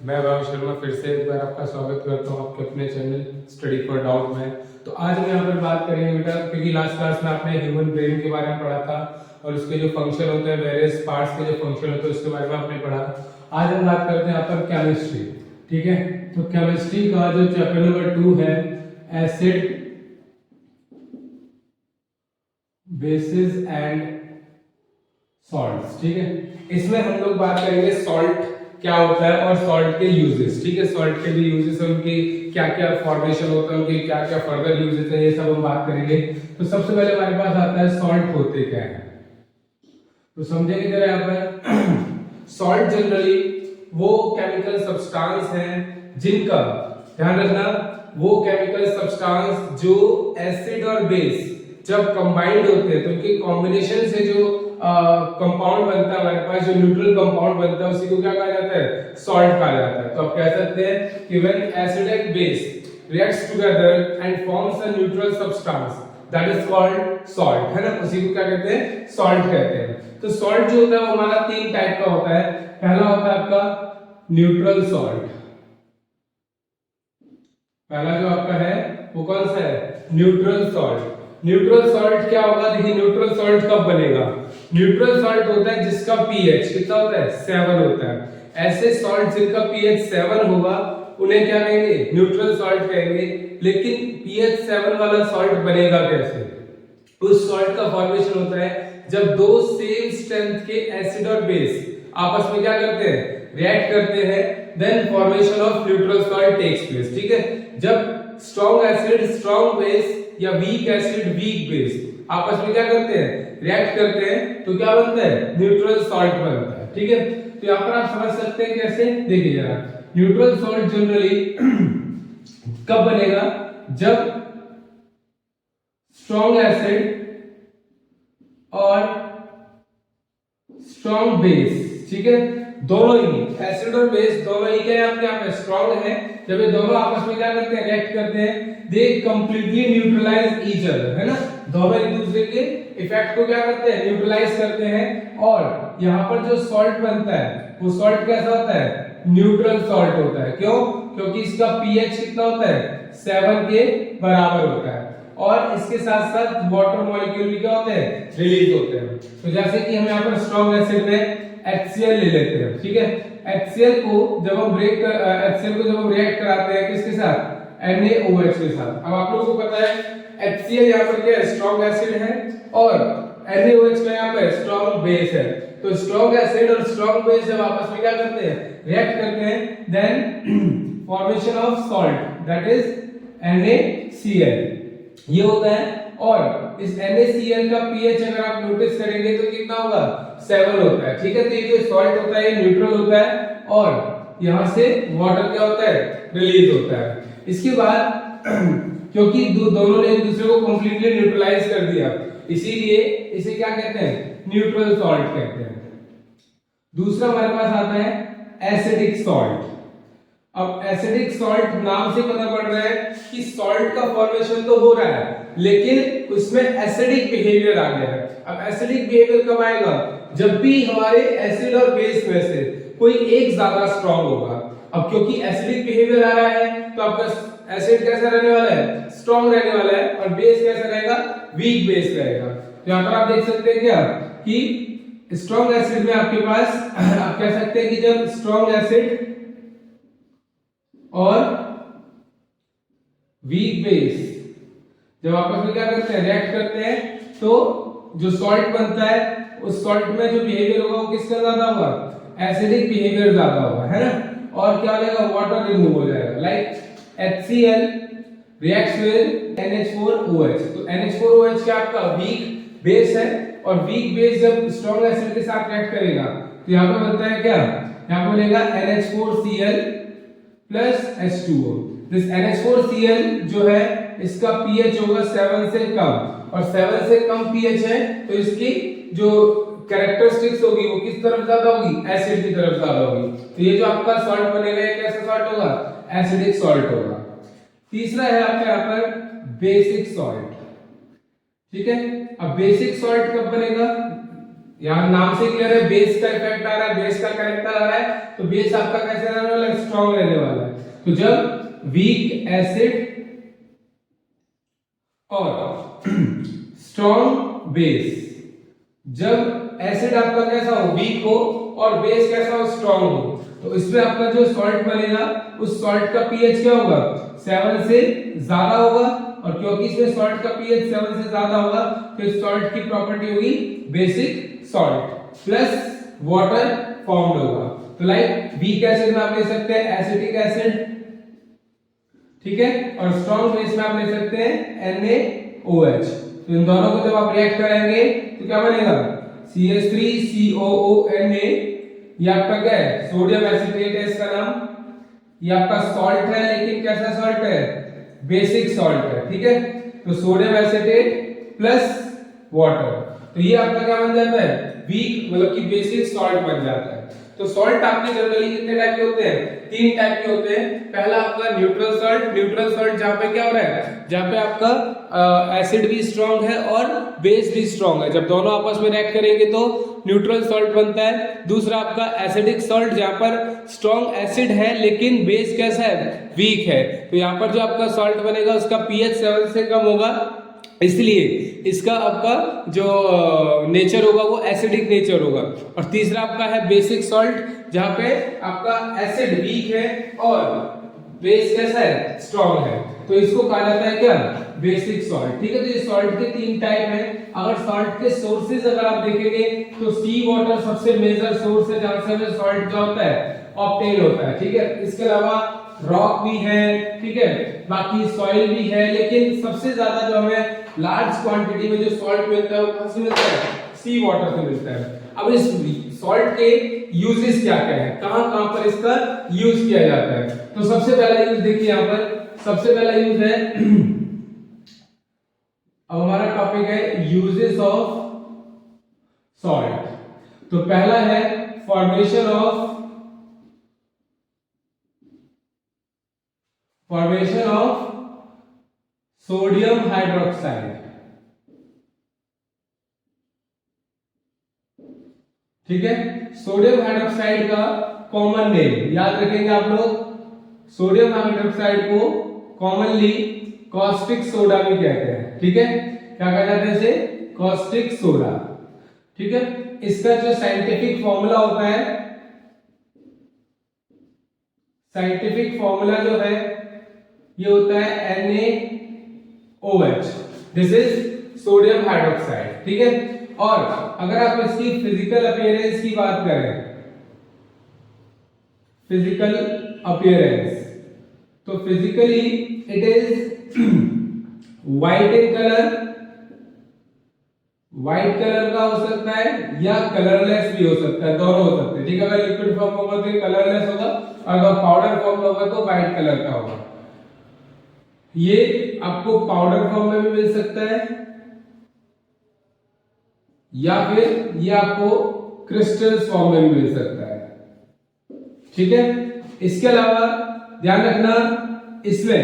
मैं भाव शर्मा फिर से एक बार आपका स्वागत करता हूँ आपके अपने चैनल स्टडी फॉर डाउट में। तो आज हम यहाँ पर बात करेंगे बेटा, क्योंकि लास्ट क्लास में आपने ह्यूमन ब्रेन के बारे में पढ़ा था और उसके जो फंक्शन होते हैं, वेरियस पार्ट्स के जो फंक्शन होते हैं उसके बारे में आपने पढ़ा। आज हम बात करते हैं यहाँ पर केमिस्ट्री। ठीक है, तो केमिस्ट्री का जो चैप्टर नंबर 2 है, एसिड बेसिस एंड सॉल्ट्स। ठीक है, इसमें हम लोग बात करेंगे सॉल्ट क्या होता है और सॉल्ट के यूजेस। ठीक है, सॉल्ट के भी यूजेस है, उनकी क्या क्या फॉर्मेशन होता है, उनके क्या क्या फर्दर यूजेस है, ये सब हम बात करेंगे। तो सबसे पहले हमारे पास आता है सॉल्ट होते क्या है, तो समझेंगे जरा यहाँ पर। सॉल्ट जनरली वो केमिकल सब्सटेंस हैं जिनका, ध्यान रखना, वो केमिकल सब्सटेंस जो एसिड और बेस जब कंबाइंड होते हैं तो उनके कॉम्बिनेशन से जो कंपाउंड बनता है हमारे पास, जो न्यूट्रल कंपाउंड बनता है, उसी को क्या कहा जाता है, सॉल्ट कहा जाता है। तो आप कह सकते हैं कि when acid and base reacts together and forms a neutral substance that is called salt, है ना, उसी को क्या कहते हैं, सॉल्ट कहते हैं। तो सॉल्ट जो होता है वो हमारा 3 टाइप का होता है। पहला होता है आपका न्यूट्रल सॉल्ट। पहला जो आपका है वो कौन सा है, न्यूट्रल सॉल्ट। न्यूट्रल सॉल्ट क्या होगा, देखिए न्यूट्रल सॉल्ट कब बनेगा, न्यूट्रल सॉल्ट होता है जिसका पीएच कितना होता है, 7 होता है। ऐसे सॉल्ट जिनका पीएच 7 होगा उन्हें क्या कहेंगे, न्यूट्रल सॉल्ट कहेंगे। लेकिन पीएच 7 वाला सॉल्ट बनेगा कैसे, उस सॉल्ट का फॉर्मेशन होता है जब दो सेम स्ट्रेंथ के एसिड और बेस आपस में क्या करते हैं, रिएक्ट करते हैं, then formation of neutral salt takes place. ठीक है, जब स्ट्रॉन्ग एसिड स्ट्रॉन्ग बेस या वीक एसिड वीक बेस आपस में क्या करते हैं, रिएक्ट करते हैं, तो क्या बनता है, न्यूट्रल सॉल्ट बनता है। ठीक है, तो यहां पर आप समझ सकते हैं कैसे, देखिए जरा, न्यूट्रल सॉल्ट जनरली कब बनेगा, जब स्ट्रॉन्ग एसिड और स्ट्रॉन्ग बेस, ठीक है, दोनों ही एसिड और बेस दोनों ही क्या है आपके यहाँ पे, स्ट्रॉन्ग है। जब ये दोनों आपस में क्या करते हैं, रिएक्ट करते हैं, they completely neutralise each other, है ना, दोनों एक दूसरे के इफेक्ट को क्या करते हैं, न्यूट्रलाइज करते हैं। और यहाँ पर जो सॉल्ट बनता है वो सॉल्ट कैसा होता है, न्यूट्रल सॉल्ट होता है। क्यों, क्योंकि इसका पीएच कितना होता है, 7 के बराबर होता है और इसके साथ साथ वाटर मॉलिक्यूल भी क्या होते हैं, रिलीज होते हैं। तो जैसे कि हम यहाँ पर स्ट्रॉन्ग एसिड में HCl ले लेते हैं। ठीक है, HCl को जब हम रिएक्ट कराते हैं किसके साथ, NaOH के साथ। अब आप लोगों को पता है HCl यहाँ पर क्या है, स्ट्रॉन्ग एसिड है और NaOH का यहाँ पर स्ट्रॉन्ग बेस है। तो स्ट्रॉन्ग एसिड और स्ट्रॉन्ग बेस जब आपस में क्या करते हैं, रिएक्ट करते हैं, then formation of salt that is NaCl, ये होता है। और इस NaCl का pH अगर आप नोटिस करेंगे तो कितना होगा, 7 होता है। ठीक है, तो ये जो सॉल्ट होता है ये न्यूट्रल होता है और यहां से वाटर क्या होता है, रिलीज होता है। इसके बाद क्योंकि दोनों ने एक दूसरे को कंप्लीटली न्यूट्रलाइज कर दिया, इसीलिए इसे क्या कहते हैं, न्यूट्रल सॉल्ट कहते हैं। दूसरा हमारे पास आता है एसिडिक सॉल्ट। अब एसिडिक सॉल्ट नाम से पता पड़ रहा है कि सॉल्ट का फॉर्मेशन तो हो रहा है लेकिन उसमें एसिडिक बिहेवियर आ गया है। अब एसिडिक बिहेवियर कब आएगा, जब भी हमारे एसिड और बेस में से कोई एक ज्यादा स्ट्रांग होगा। अब क्योंकि एसिडिक बिहेवियर आ रहा है तो आपका एसिड कैसा रहने वाला है, स्ट्रांग रहने वाला है और बेस कैसा रहेगा, वीक बेस रहेगा। तो यहां पर आप देख सकते हैं क्या कि स्ट्रांग एसिड में आपके पास आप कह सकते हैं कि जब स्ट्रांग एसिड और वीक बेस जब आपस में क्या करते हैं, रिएक्ट करते हैं, तो जो सॉल्ट बनता है उस सॉल्ट में जो बिहेवियर होगा वो किसका ज्यादा होगा, एसिडिक बिहेवियर ज्यादा होगा, है ना। और क्या होगा, वाटर रिमूव हो जाएगा। Like HCl reacts with NH4OH। तो NH4OH क्या आपका वीक बेस है और वीक बेस जब स्ट्रॉन्ग एसिड के साथ रिएक्ट करेगा तो यहां पे बनता है क्या, यहां पे बनेगा NH4Cl plus H2O। This NH4Cl जो है इसका pH होगा 7 से कम और 7 से कम pH है तो इसकी जो कैरेक्टरिस्टिक्स होगी वो किस तरफ ज्यादा होगी, एसिड की तरफ ज्यादा होगी। तो ये जो आपका सॉल्ट बनेगा ये कैसा सॉल्ट होगा, एसिडिक सॉल्ट होगा। तीसरा है आपका यहाँ पर बेसिक सॉल्ट। ठीक है, अब बेसिक सॉल्ट कब बनेगा, यहाँ नाम से क्लियर है, बेस का इफेक्ट आ रहा है, बेस का करेक्टर आ रहा है, तो बेस आपका कैसे रहने वाला है, स्ट्रॉन्ग रहने वाला है। तो जब वीक एसिड और स्ट्रॉन्ग बेस, जब एसिड आपका कैसा हो, वीक हो, और बेस कैसा हो, स्ट्रॉन्ग हो, तो इसमें आपका जो सॉल्ट बनेगा उस सॉल्ट का पीएच क्या होगा, 7 से ज्यादा होगा, और क्योंकि इसमें सॉल्ट का पीएच 7 से ज्यादा होगा तो इस सॉल्ट की प्रॉपर्टी होगी basic salt plus water formed होगा। तो लाइक वीक एसिड में आप ले सकते हैं एसिटिक एसिड, ठीक है, और स्ट्रॉन्ग बेस में आप ले सकते हैं NaOH। तो इन दोनों को जब आप रिएक्ट करेंगे तो क्या बनेगा, CH3COONA, ये आपका क्या है, सोडियम एसिटेट है इसका नाम, ये आपका सॉल्ट है, लेकिन कैसा सॉल्ट है, बेसिक सॉल्ट है, ठीक है। तो सोडियम एसिटेट प्लस वाटर, तो ये आपका क्या बन जाता है, वीक मतलब कि बेसिक सॉल्ट बन जाता है। तो सॉल्ट आपके जनरली कितने टाइप के होते हैं, 3 टाइप के होते हैं। पहला आपका न्यूट्रल सॉल्ट, न्यूट्रल सॉल्ट जहां पे क्या हो रहा है, जहां पे आपका एसिड भी स्ट्रांग है और बेस भी स्ट्रांग है, जब दोनों आपस में रिएक्ट करेंगे तो न्यूट्रल सॉल्ट बनता है। दूसरा आपका एसिडिक सॉल्ट, जहां पर स्ट्रांग एसिड है लेकिन बेस कैसा है, वीक है, तो यहां पर जो आपका सॉल्ट बनेगा उसका पीएच 7 से कम होगा, इसलिए इसका आपका जो नेचर होगा वो एसिडिक नेचर होगा। और तीसरा आपका है बेसिक सॉल्ट, जहां पे आपका एसिड वीक है और बेस कैसा है, स्ट्रॉन्ग है, तो इसको कहा जाता है क्या, बेसिक सॉल्ट, ठीक है। तो ये सॉल्ट के 3 टाइप हैं। अगर सॉल्ट के सोर्सेज अगर आप देखेंगे तो सी वाटर सबसे मेजर सोर्स है जहां से हमें सॉल्ट क्या होता है, ऑब्टेन होता है, ठीक है। इसके अलावा रॉक भी है, ठीक है, बाकी सॉइल भी है, लेकिन सबसे ज्यादा जो हमें लार्ज क्वांटिटी में जो सॉल्ट मिलता है वो कहां से मिलता है, सी वाटर से मिलता है। अब इस सॉल्ट के यूजेस क्या क्या है, कहां-कहां पर इसका यूज किया जाता है, तो सबसे पहला यूज देखिए यहां पर, सबसे पहला यूज है अब हमारा टॉपिक है यूजेस ऑफ सॉल्ट। तो पहला है फॉर्मेशन ऑफ सोडियम हाइड्रोक्साइड, ठीक है। सोडियम हाइड्रोक्साइड का कॉमन नेम याद रखेंगे आप लोग, सोडियम हाइड्रोक्साइड को कॉमनली कॉस्टिक सोडा भी कहते हैं, ठीक है। क्या कहा जाता है इसे, कॉस्टिक सोडा, ठीक है। इसका जो साइंटिफिक फॉर्मूला होता है, साइंटिफिक फॉर्मूला जो है ये होता है NaOH, this is sodium hydroxide, ठीक है। और अगर आप इसकी फिजिकल अपीयरेंस की बात करें, फिजिकल अपीयरेंस, तो physically it is white in colour, white colour का हो सकता है या कलरलेस भी हो सकता है, दोनों हो सकते हैं, ठीक है। अगर लिक्विड फॉर्म होगा तो ये कलरलेस होगा, और अगर पाउडर फॉर्म में होगा तो व्हाइट कलर का होगा। ये आपको पाउडर फॉर्म में भी मिल सकता है या फिर ये आपको क्रिस्टल्स फॉर्म में भी मिल सकता है, ठीक है। इसके अलावा ध्यान रखना, इसमें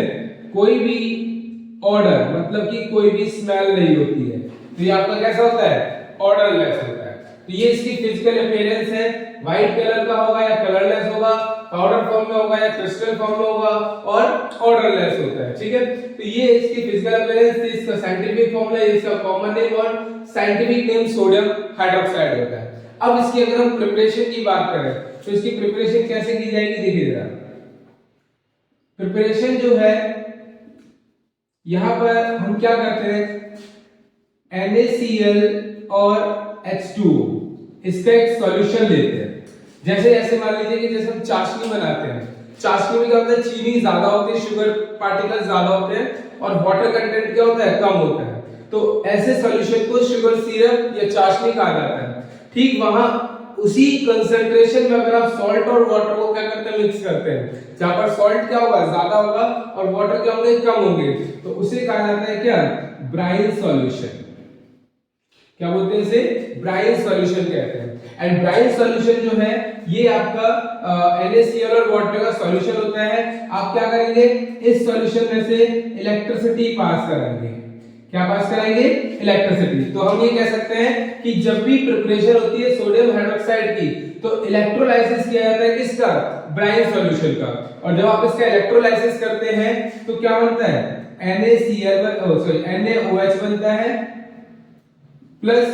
कोई भी ऑर्डर मतलब कि कोई भी स्मेल नहीं होती है, तो ये आपका कैसा होता है, ऑर्डरलेस होता है। तो ये इसकी फिजिकल अपीयरेंस है, व्हाइट कलर का होगा या कलरलेस होगा, पाउडर फॉर्म में होगा या क्रिस्टल फॉर्म में होगा, और ऑर्डरलेस होता है, ठीक है। तो ये इसकी फिजिकल अपीयरेंस थी, इसका साइंटिफिक फॉर्मूला, इसका कॉमन नेम और साइंटिफिक नेम सोडियम हाइड्रोक्साइड होता है। अब इसकी अगर हम प्रिपरेशन की बात करें तो इसकी प्रिपरेशन कैसे की जाएगी, देखिए जरा। प्रिपरेशन जो है यहां पर हम क्या करते हैं, NaCl और H2O, इसका एक सॉल्यूशन लेते हैं। जैसे ऐसे मान लीजिए कि जैसे हम चाशनी बनाते हैं, चाशनी में क्या होता है, चीनी ज्यादा होती है, शुगर पार्टिकल्स ज्यादा होते हैं, और वाटर कंटेंट क्या होता है, कम होता है। तो ऐसे सॉल्यूशन को शुगर सिरप या चाशनी कहा जाता है। ठीक वहां उसी कंसंट्रेशन में अगर आप सॉल्ट और वाटर को क्या करते हैं, मिक्स करते हैं, जहां पर सॉल्ट क्या होगा, ज्यादा होगा, और वाटर क्या होंगे, कम होंगे, तो उसे कहा जाता है क्या, ब्राइन सॉल्यूशन। क्या बोलते हैं इसे, ब्राइन सॉल्यूशन कहते हैं। एंड ब्राइन सॉल्यूशन जो है ये आपका NaCl और वाटर का सॉल्यूशन होता है। आप क्या करेंगे, इस सॉल्यूशन में से इलेक्ट्रिसिटी पास करेंगे। क्या पास कराएंगे, इलेक्ट्रिसिटी। तो हम ये कह सकते हैं कि जब भी प्रिपरेशन होती है सोडियम हाइड्रोक्साइड की, तो इलेक्ट्रोलाइसिस किया जाता है किसका, ब्राइन सॉल्यूशन का। और जब आप इसका इलेक्ट्रोलाइसिस करते हैं तो क्या बनता है, NaOH बनता है, प्लस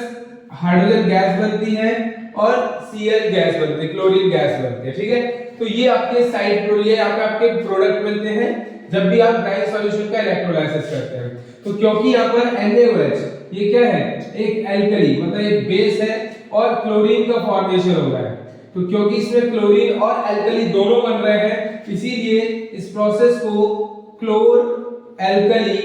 हाइड्रोजन गैस बनती है और Cl गैस बनती है, क्लोरीन गैस बनती है, ठीक है। तो ये आपके साइड ये आपके प्रोडक्ट मिलते हैं जब भी आप ब्राइन सॉल्यूशन का इलेक्ट्रोलाइसिस करते हैं। तो क्योंकि यहाँ पर NaOH ये क्या है, एक एल्कली मतलब एक बेस है और क्लोरीन का फॉर्मेशन हो रहा है, तो क्योंकि इसमें क्लोरीन और एल्कली दोनों बन रहे हैं, इसीलिए इस प्रोसेस को क्लोर एल्कली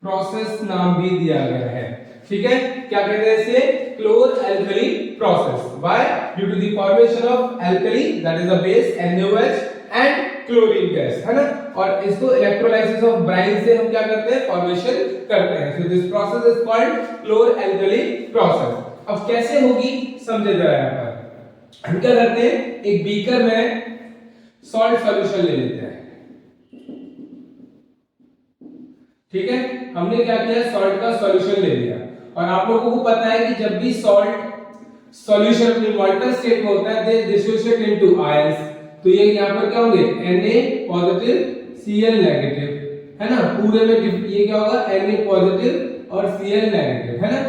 प्रोसेस नाम भी दिया गया है, ठीक है। क्या कहते हैं इसे, chlor alkali process, why, due to the formation of alkali that is a base NaOH and chlorine gas, है ना। और इसको इलेक्ट्रोलाइसिस ऑफ ब्राइन से हम क्या करते हैं, फॉर्मेशन करते हैं। So this process is called chlor alkali process. अब कैसे होगी समझे जरा। यहाँ पर हम क्या करते हैं, एक बीकर में सॉल्ट सॉल्यूशन ले लेते हैं, ठीक है। हमने क्या किया, सॉल्ट का सॉल्यूशन ले लिया। और आप लोगों को पता है कि जब भी सॉल्ट सॉल्यूशन अपनी मॉलिक्यूलर स्टेट में होता है दे डिसोसिएट इनटू आयंस, तो ये यहां पर क्या होंगे, Na पॉजिटिव Cl नेगेटिव, है ना। पूरे में ये क्या होगा, Na पॉजिटिव और Cl नेगेटिव, है ना।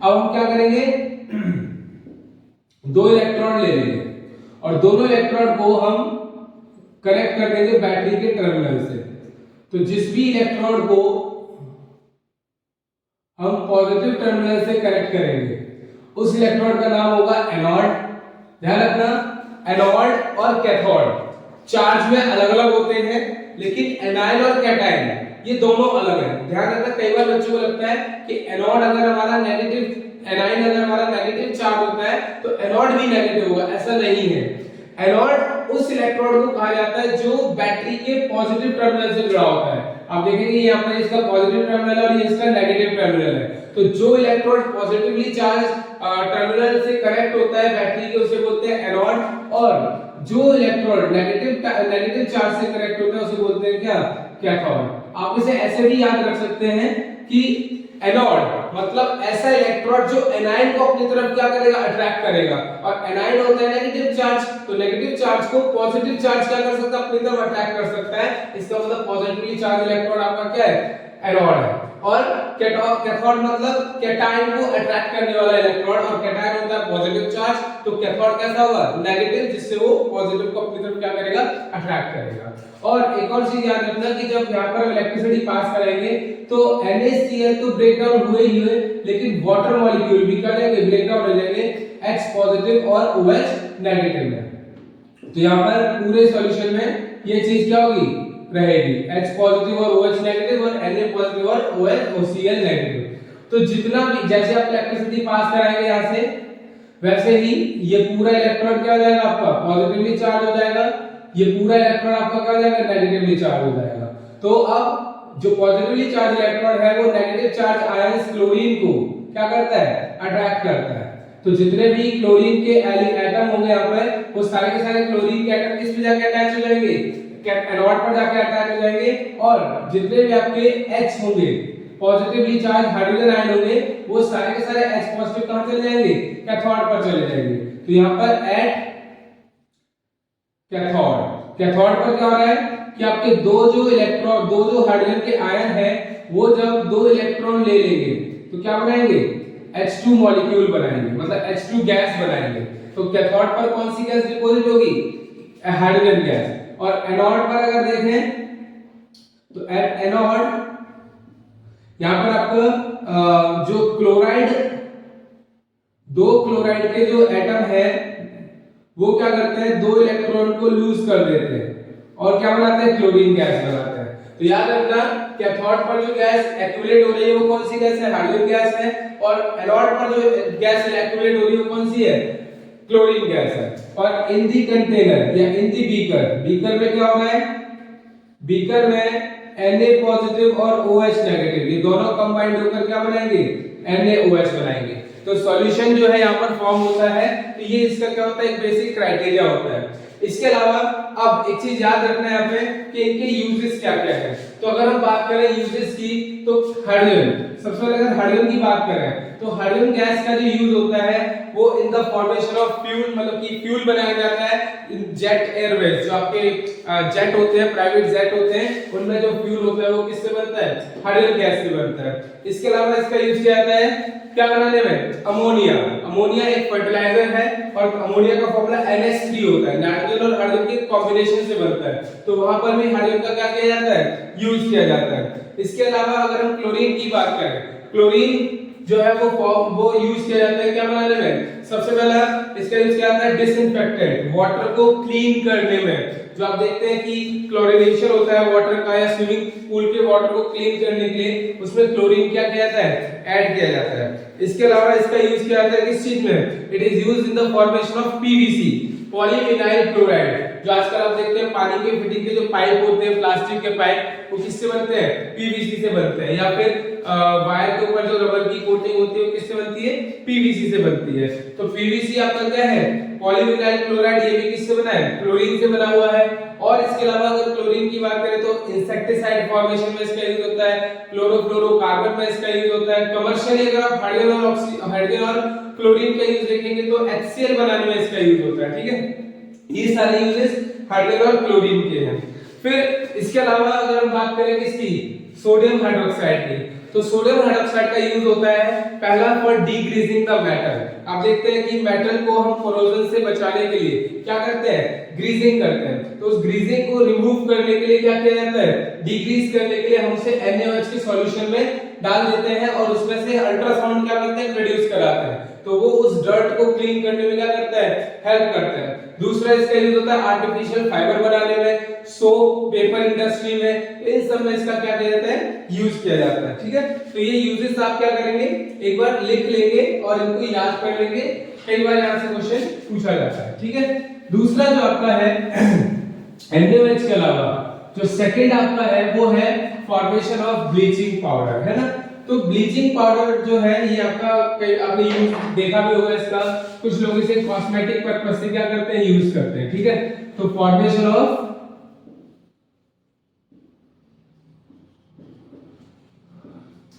अब हम क्या करेंगे, दो इलेक्ट्रोड ले लेंगे और दोनों इलेक्ट्रोड को हम कनेक्ट कर देंगे बैटरी के टर्मिनल से। तो जिस भी इलेक्ट्रोड को हम पॉजिटिव टर्मिनल से कनेक्ट करेंगे उस इलेक्ट्रोड का नाम होगा एनोड। ध्यान रखना, एनोड और कैथोड चार्ज में अलग अलग होते हैं, लेकिन एनायन और कैटायन ये दोनों अलग हैं। ध्यान रखना, कई बार बच्चों को लगता है कि एनोड अगर हमारा नेगेटिव, एनायन अगर हमारा नेगेटिव चार्ज होता है तो एनोड भी नेगेटिव होगा, ऐसा नहीं है। एनोड उस इलेक्ट्रोड को कहा जाता है जो बैटरी के पॉजिटिव टर्मिनल से जुड़ा होता है। आप देखेंगे यहाँ पर इसका पॉजिटिव टर्मिनल और ये इसका नेगेटिव टर्मिनल है। तो जो इलेक्ट्रोड पॉजिटिवली चार्ज टर्मिनल से कनेक्ट होता है बैटरी के, उसे बोलते हैं एनोड, और जो इलेक्ट्रोड नेगेटिव चार्ज से कनेक्ट होता है उसे बोलते हैं क्या, कैथोड। आप इसे ऐसे भी याद रख सकते हैं कि एनोड मतलब ऐसा इलेक्ट्रोड जो एनायन को अपनी तरफ क्या करेगा, अट्रैक्ट करेगा, और एनायन होता है नेगेटिव चार्ज, तो नेगेटिव चार्ज को पॉजिटिव चार्ज क्या कर सकता है, अपनी तरफ अट्रैक्ट कर सकता है। इसका मतलब पॉजिटिवली चार्ज इलेक्ट्रोड आपका क्या है, एनोड है। और कैथोड मतलब कैटायन को अट्रैक्ट करने वाला इलेक्ट्रोड, और कैटायन होता है पॉजिटिव चार्ज, तो कैथोड कैसा होगा, नेगेटिव, जिससे वो पॉजिटिव को अपनी तरफ क्या करेगा, अट्रैक्ट करेगा। और एक और चीज याद रखना कि जब यहाँ पर इलेक्ट्रिसिटी पास करेंगे तो NaCl तो ब्रेक डाउन हुए ही हुए, लेकिन वाटर मॉलिक्यूल भी क्या करेंगे, ब्रेक डाउन हो जाएंगे H पॉजिटिव और OH नेगेटिव में। तो यहाँ पर पूरे सॉल्यूशन में ये चीज क्या होगी, रहेगी, H पॉजिटिव और OH नेगेटिव, और Na पॉजिटिव और OH और Cl नेगेटिव। तो जितना भी जैसे आप इलेक्ट्रिसिटी पास कराएंगे यहाँ से, वैसे ही ये पूरा इलेक्ट्रॉन क्या हो जाएगा आपका, पॉजिटिवली चार्ज हो जाएगा, ये पूरा इलेक्ट्रॉन आपका क्या हो जाएगा, नेगेटिवली चार्ज हो जाएगा। तो अब जो पॉजिटिवली चार्ज इलेक्ट्रॉन है वो नेगेटिव चार्ज आयंस क्लोरीन को क्या करता है, अट्रैक्ट करता है। तो जितने भी क्लोरीन के एटम होंगे यहाँ पर, वो सारे के सारे क्लोरीन के एटम किस पे जाके अटैच हो जाएंगे, एनोड पर जाके अटैच हो जाएंगे, और जितने भी आपके H होंगे पॉजिटिवली चार्ज हाइड्रोजन आयन होंगे, वो सारे के सारे H पॉजिटिव कहां चले जाएंगे, कैथोड पर चले जाएंगे। तो यहाँ पर एट कैथोड पर क्या हो रहा है कि आपके दो जो हाइड्रोजन के आयन है वो जब दो इलेक्ट्रॉन ले लेंगे तो क्या बनाएंगे, H2 मॉलिक्यूल बनाएंगे, मतलब H2 गैस बनाएंगे। तो कैथोड पर कौन सी गैस डिपॉजिट होगी, हाइड्रोजन गैस। और एनोड पर अगर देखें तो एनोड यहाँ पर आपका जो दो क्लोराइड के जो एटम है वो क्या करते हैं, दो इलेक्ट्रॉन को लूज कर देते हैं और क्या बनाते हैं, क्लोरीन गैस बनाते हैं। तो याद रखना कैथोड पर जो गैस एक्यूमुलेट हो रही है वो कौन सी गैस है, हाइड्रोजन गैस है, और एनोड पर जो गैस एक्यूमुलेट हो रही है वो कौन सी है, क्लोरीन गैस है। और इन दी कंटेनर या इन दी बीकर में क्या हो रहा है, बीकर में Na पॉजिटिव और OH नेगेटिव ये दोनों कंबाइंड होकर क्या बनाएंगे, NaOH बनाएंगे। तो सॉल्यूशन जो है यहाँ पर फॉर्म होता है, तो ये इसका क्या होता है, एक बेसिक क्राइटेरिया होता है। इसके अलावा अब एक चीज याद रखना है यहाँ पे कि इनके यूजेस क्या क्या है। तो अगर हम बात करें यूजेस की, तो हाइड्रोजन, सबसे पहले अगर हाइड्रोजन की बात करें तो हाइड्रोजन गैस का जो यूज होता है वो in the formation of fuel, मतलब कि फ्यूल बनाया जाता है इन जेट एयरवेज। जो आपके जेट होते हैं, प्राइवेट जेट होते हैं, उनमें जो फ्यूल होता है वो किससे बनता है? हाइड्रोजन गैस से बनता है। इसके अलावा इसका यूज किया जाता है क्या बनाने में? अमोनिया। अमोनिया एक फर्टिलाइजर है और अमोनिया का फॉर्मूला NH3 होता है, नाइट्रोजन और हाइड्रोजन के कॉम्बिनेशन से बनता है। तो वहां पर भी हाइड्रोजन का क्या किया जाता है? यूज किया जाता है। इसके अलावा अगर हम क्लोरीन की बात करें, क्लोरीन जो है वो यूज किया जाता है क्या बनाने में? सबसे पहला इसका यूज किया जाता है डिसइंफेक्टेंट, वाटर को क्लीन करने में। जो आप देखते हैं कि क्लोरीनेशन होता है वाटर का, या स्विमिंग पूल के वाटर को क्लीन करने के लिए उसमें क्लोरीन क्या किया जाता है? ऐड किया जाता है। इसके अलावा इसका यूज किया जाता है किस चीज में? It is used in the formation of PVC, polyvinyl chloride. जो आजकल आप देखते हैं पानी के फिटिंग के जो पाइप होते हैं, प्लास्टिक के पाइप, वो किससे बनते हैं? PVC से बनते हैं। या फिर वायर के ऊपर जो रबर की कोटिंग होती है वो किससे बनती है? PVC से बनती है। तो PVC आपका क्या है? Polyvinyl chloride. ये भी किससे बना है? क्लोरीन से बना हुआ है। और इसके अलावा अगर क्लोरीन की बात करें तो इंसेक्टिसाइड फॉर्मेशन में इसका यूज होता है, क्लोरोफ्लोरोकार्बन में इसका यूज होता है। कमर्शियली अगर आप हाइड्रोजन और क्लोरीन का यूज देखेंगे तो HCl बनाने में इसका यूज होता है। ठीक है, ये सारे यूजेस हाइड्रोजन और क्लोरीन के हैं। फिर इसके अलावा अगर हम बात करें किसकी? सोडियम हाइड्रोक्साइड की, तो सोडियम हाइड्रोक्साइड का यूज होता है पहला फॉर डीग्रीजिंग द मेटल। आप देखते हैं कि मेटल को हम कोरोजन से बचाने के लिए क्या करते हैं? ग्रीजिंग करते हैं। तो उस ग्रीजिंग को रिमूव करने के लिए क्या किया जाता है? डिग्रीज करने के लिए हम उसे NaOH के सॉल्यूशन में डाल देते हैं और उसमें से अल्ट्रासाउंड क्या करते हैं? प्रोड्यूस कराते हैं। तो वो उस डर्ट को क्लीन करने में क्या करता है? हेल्प करता है। दूसरा इसका यूज होता है आर्टिफिशियल फाइबर बनाने में, सोप, पेपर इंडस्ट्री में, इन सब में इसका क्या किया जाता है? यूज किया जाता है। ठीक है, तो ये यूजेस आप क्या करेंगे? एक बार लिख लेंगे और इनको याद कर लेंगे, कई बार यहां से क्वेश्चन पूछा जाता है। ठीक है, दूसरा जो आपका है NaOH के अलावा जो सेकंड आपका है वो है फॉर्मेशन ऑफ ब्लीचिंग पाउडर, है ना। तो ब्लीचिंग पाउडर जो है ये आपका आपने यूज देखा भी होगा इसका, कुछ लोग इसे कॉस्मेटिक पर्पस से क्या करते हैं? यूज करते हैं। ठीक है, तो फॉर्मेशन ऑफ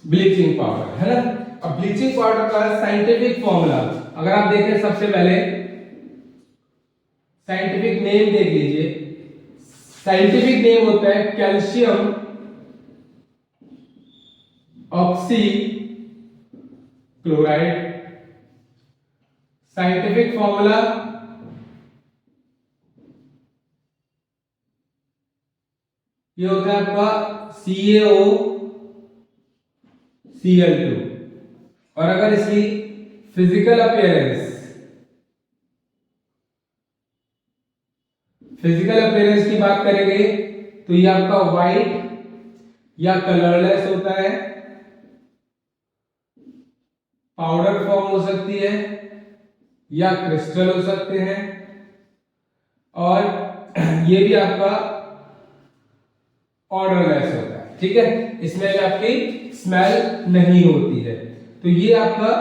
ब्लीचिंग पाउडर, है ना। अब ब्लीचिंग पाउडर का साइंटिफिक फॉर्मूला अगर आप देखें, सबसे पहले साइंटिफिक नेम देख लीजिए। साइंटिफिक नेम होता है calcium oxy chloride. Scientific formula ये होता है आपका CaOCl2। और अगर इसकी फिजिकल अपीयरेंस की बात करेंगे तो ये आपका व्हाइट या कलरलेस होता है, पाउडर फॉर्म हो सकती है या क्रिस्टल हो सकते हैं, और ये भी आपका ऑर्डरलेस होता है। ठीक है, इसमें भी आपकी स्मेल नहीं होती है। तो ये आपका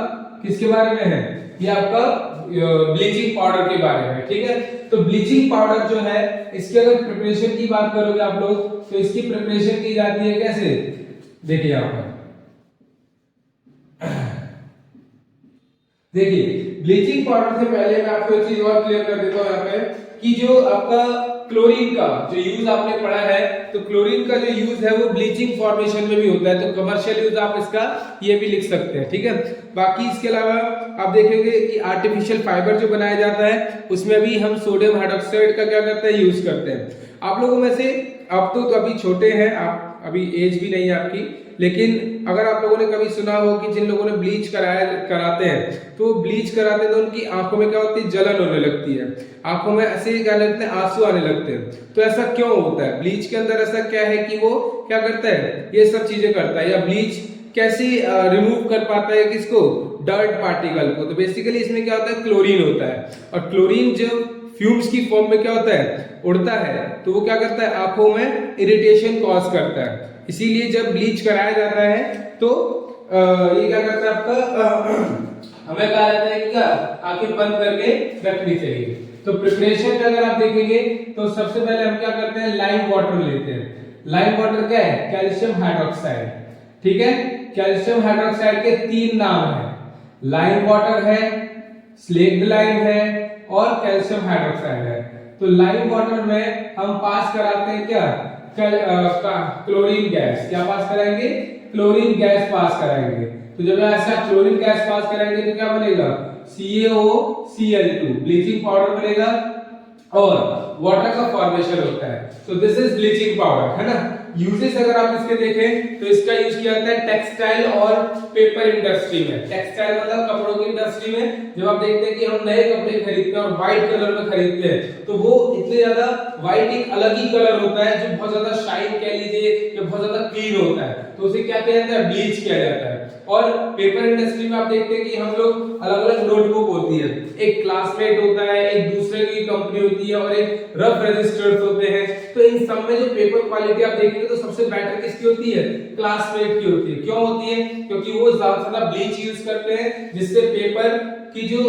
किसके बारे में है? ये आपका ब्लीचिंग पाउडर के बारे में। ठीक है, तो ब्लीचिंग पाउडर जो है इसकी अगर प्रिपरेशन की बात करोगे आप लोग तो इसकी प्रिपरेशन की जाती है कैसे? देखिए यहां पर देखिए, ब्लीचिंग पाउडर से पहले मैं आपको एक चीज और क्लियर कर देता हूं यहाँ पे कि जो आपका क्लोरीन का जो यूज आपने पढ़ा है, तो क्लोरीन का जो यूज है वो ब्लीचिंग फॉर्मेशन में भी होता है। तो कमर्शियल यूज आप इसका ये भी लिख सकते हैं। ठीक है, बाकी इसके अलावा आप देखेंगे कि आर्टिफिशियल फाइबर जो बनाया जाता है उसमें भी हम सोडियम हाइड्रोक्साइड का क्या करते हैं? यूज करते हैं। आप लोगों में से आप तो अभी छोटे हैं, आप अभी एज भी नहीं है आपकी, लेकिन अगर आप लोगों ने कभी सुना हो कि जिन लोगों ने ब्लीच कराते हैं तो ब्लीच कराते हैं तो उनकी आंखों में क्या होती है? जलन होने लगती है, आंखों में ऐसे क्या लगते हैं? आंसू आने लगते हैं। तो ऐसा क्यों होता है? ब्लीच के अंदर ऐसा क्या है कि वो क्या करता है? ये सब चीजें करता है। या ब्लीच कैसे रिमूव कर पाता है किसको? डर्ट पार्टिकल को। तो बेसिकली इसमें क्या होता है? क्लोरीन होता है, और क्लोरीन जब फ्यूम्स की फॉर्म में क्या होता है? उड़ता है, तो वो क्या करता है? आंखों में इरिटेशन कॉज करता है। इसीलिए जब ब्लीच कराया जाता है तो ये क्या करता है? आपका हमें कहा जाता है कि क्या आंखें बंद करके रखनी चाहिए। तो तो प्रिपरेशन में अगर आप देखेंगे तो सबसे पहले हम क्या करते हैं, लाइम वाटर लेते हैं। लाइम वाटर क्या है, कैल्शियम हाइड्रोक्साइड, ठीक है। कैल्शियम हाइड्रोक्साइड के 3 नाम है, लाइम वाटर है, स्लेक्ड लाइम है और कैल्शियम हाइड्रोक्साइड है। तो लाइम वाटर में हम पास कराते हैं क्या, क्लोरीन गैस। क्या पास कराएंगे, क्लोरीन गैस पास कराएंगे। तो जब ऐसा क्लोरीन गैस पास कराएंगे तो क्या बनेगा, CaOCl2 ब्लीचिंग पाउडर बनेगा और वाटर का फॉर्मेशन होता है। तो दिस इज ब्लीचिंग पाउडर, है ना। यूजेस अगर आप इसके देखें तो इसका यूज किया जाता है टेक्सटाइल और पेपर इंडस्ट्री में। टेक्सटाइल मतलब कपड़ों की इंडस्ट्री में। जब आप देखते हैं कि हम नए कपड़े खरीदते हैं और व्हाइट कलर में खरीदते हैं तो वो इतने ज्यादा व्हाइट एक अलग ही कलर होता है जो बहुत ज्यादा शाइन कह लीजिए या बहुत ज्यादा क्लीन होता है, तो उसे क्या किया जाता है, ब्लीच किया जाता है। और पेपर इंडस्ट्री में आप देखते हैं कि हम लोग अलग अलग नोटबुक होती है, एक क्लासमेट होता है, एक दूसरे की कंपनी होती है और एक रफ रजिस्टर्स होते हैं। तो इन सब में जो पेपर क्वालिटी आप देखेंगे तो सबसे बेटर किसकी होती है, क्लासमेट की होती है। क्यों होती है, क्योंकि वो ज्यादा से ज्यादा ब्लीच यूज करते हैं जिससे पेपर की जो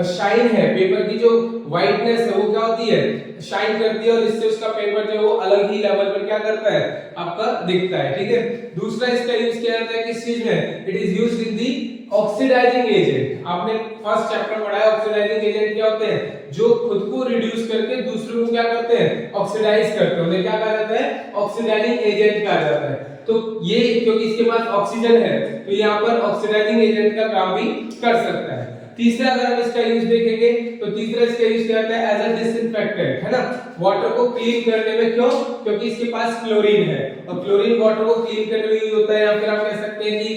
शाइन है, पेपर की जो व्हाइटनेस है वो क्या होती है, शाइन करती है और इससे उसका पेपर जो है वो अलग ही लेवल पर क्या करता है, आपका दिखता है, ठीक है। दूसरा इसका यूज किया जाता है किस चीज में, it is used in the oxidising agent. आपने फर्स्ट चैप्टर में पढ़ा है ऑक्सीडाइजिंग एजेंट क्या होते हैं, जो खुद को रिड्यूस करके दूसरों को क्या करते हैं, ऑक्सीडाइज करते हैं, उन्हें क्या कहा जाता है, ऑक्सीडाइजिंग एजेंट कहा जाता है। तो ये क्योंकि इसके पास ऑक्सीजन है तो यहाँ पर ऑक्सीडाइजिंग एजेंट का काम भी कर सकता है। तीसरा अगर हम इसका यूज देखेंगे तो तीसरा इसका यूज क्या होता है, एज अ डिसइंफेक्टेंट, है ना। वाटर को क्लीन करने में, क्यों, क्योंकि इसके पास क्लोरीन है और क्लोरीन वाटर को क्लीन करने में यूज होता है। या फिर आप कह सकते हैं कि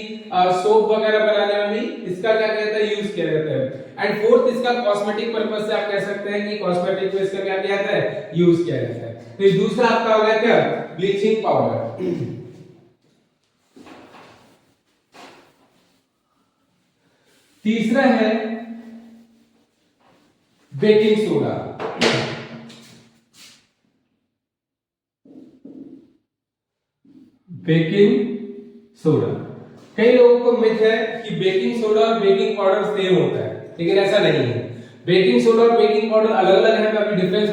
सोप वगैरह बनाने में भी इसका क्या कहता है, यूज किया जाता है। एंड फोर्थ इसका कॉस्मेटिक पर्पस से आप कह सकते हैं कि कॉस्मेटिक में इसका क्या किया जाता है, यूज किया जाता है। तो ये दूसरा आपका हो गया क्या, ब्लीचिंग पाउडर। तीसरा है बेकिंग सोडा। बेकिंग सोडा, कई लोगों को मिथ है कि बेकिंग सोडा और बेकिंग पाउडर सेम होता है, लेकिन ऐसा नहीं है। बेकिंग सोडा और बेकिंग पाउडर अलग अलग है, मैं अभी डिफरेंस